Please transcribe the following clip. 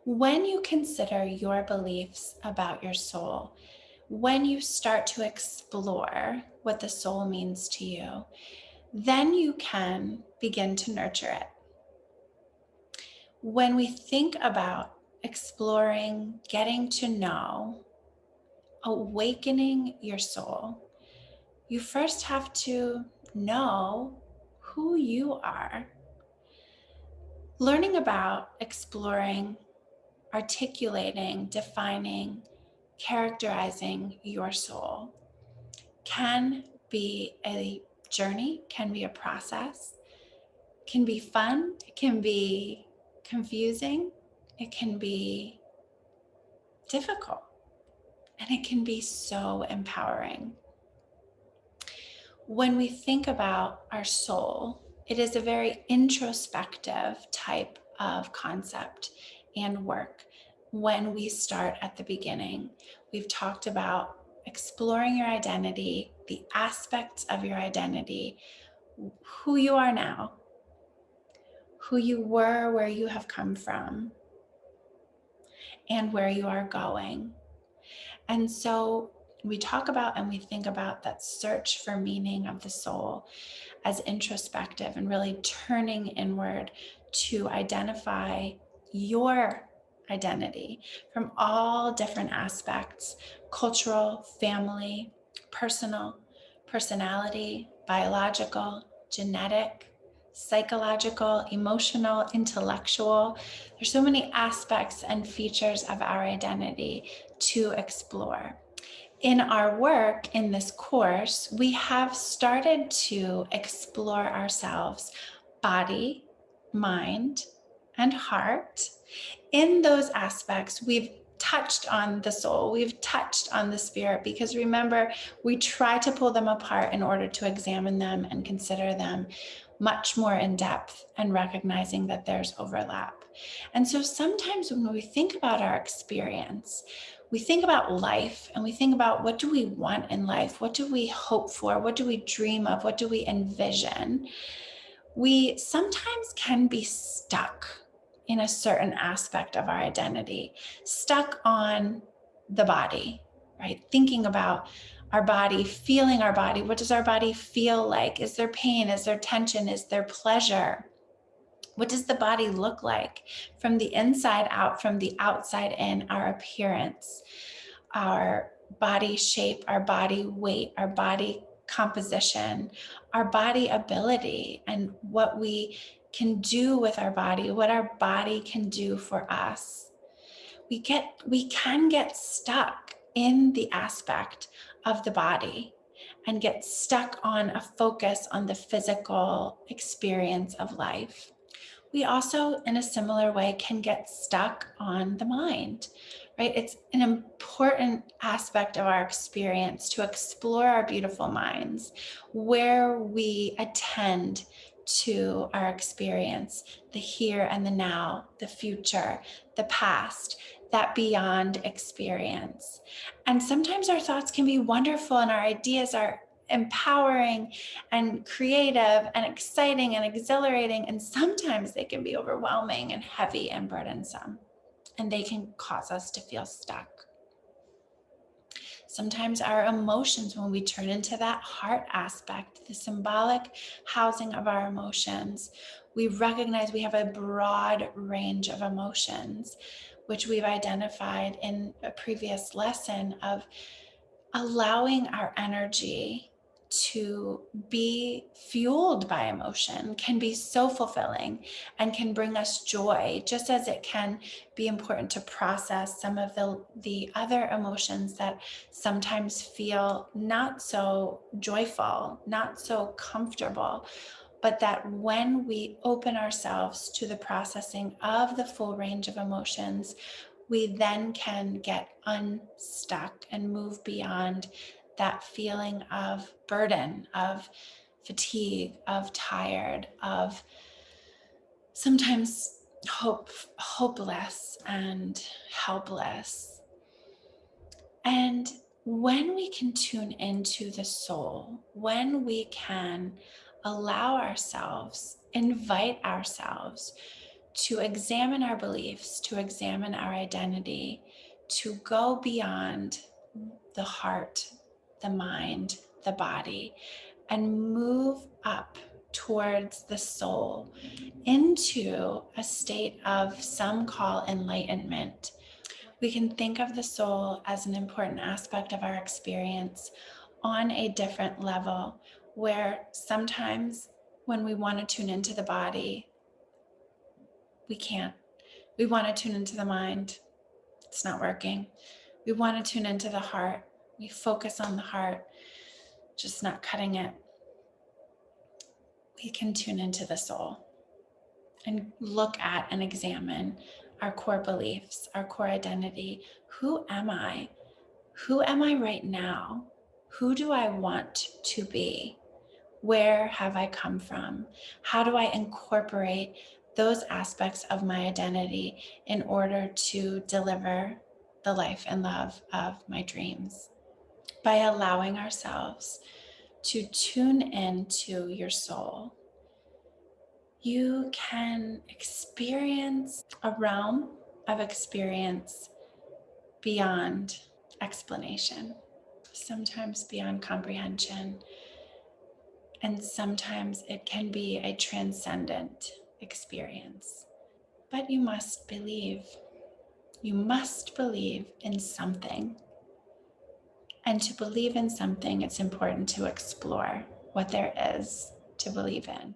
When you consider your beliefs about your soul, when you start to explore what the soul means to you, then you can begin to nurture it. When we think about exploring, getting to know, awakening your soul, you first have to know who you are. Learning about, exploring, articulating, defining, characterizing your soul can be a journey, can be a process, can be fun, it can be confusing, it can be difficult, and it can be so empowering. When we think about our soul, it is a very introspective type of concept and work. When we start at the beginning, we've talked about exploring your identity, the aspects of your identity, who you are now, who you were, where you have come from, and where you are going. And so we talk about and we think about that search for meaning of the soul as introspective and really turning inward to identify your identity from all different aspects: cultural, family, personal, personality, biological, genetic, psychological, emotional, intellectual. There's so many aspects and features of our identity to explore. In our work in this course, we have started to explore ourselves, body, mind, and heart. In those aspects, we've touched on the soul, we've touched on the spirit, because remember, we try to pull them apart in order to examine them and consider them much more in depth, and recognizing that there's overlap. And so sometimes when we think about our experience, we think about life and we think about, what do we want in life? What do we hope for? What do we dream of? What do we envision? We sometimes can be stuck in a certain aspect of our identity, stuck on the body, right? Thinking about our body, feeling our body. What does our body feel like? Is there pain? Is there tension? Is there pleasure? What does the body look like from the inside out, from the outside in? Our appearance, our body shape, our body weight, our body composition, our body ability, and what we can do with our body, what our body can do for us. We can get stuck in the aspect of the body and get stuck on a focus on the physical experience of life. We also, in a similar way, can get stuck on the mind, right? It's an important aspect of our experience to explore our beautiful minds, where we attend to our experience, the here and the now, the future, the past, that beyond experience. And sometimes our thoughts can be wonderful and our ideas are empowering and creative and exciting and exhilarating, and sometimes they can be overwhelming and heavy and burdensome, and they can cause us to feel stuck. Sometimes our emotions, when we turn into that heart aspect, the symbolic housing of our emotions, we recognize we have a broad range of emotions, which we've identified in a previous lesson, of allowing our energy to be fueled by emotion can be so fulfilling and can bring us joy, just as it can be important to process some of the other emotions that sometimes feel not so joyful, not so comfortable. But that when we open ourselves to the processing of the full range of emotions, we then can get unstuck and move beyond that feeling of burden, of fatigue, of tired, of sometimes hopeless and helpless. And when we can tune into the soul, when we can allow ourselves, invite ourselves to examine our beliefs, to examine our identity, to go beyond the heart, the mind, the body, and move up towards the soul into a state of some call enlightenment. We can think of the soul as an important aspect of our experience on a different level, where sometimes when we want to tune into the body, we can't. We want to tune into the mind. It's not working. We want to tune into the heart. We focus on the heart, just not cutting it. We can tune into the soul and look at and examine our core beliefs, our core identity. Who am I? Who am I right now? Who do I want to be? Where have I come from? How do I incorporate those aspects of my identity in order to deliver the life and love of my dreams? By allowing ourselves to tune into your soul, you can experience a realm of experience beyond explanation, sometimes beyond comprehension, and sometimes it can be a transcendent experience. But you must believe. You must believe in something. And to believe in something, it's important to explore what there is to believe in.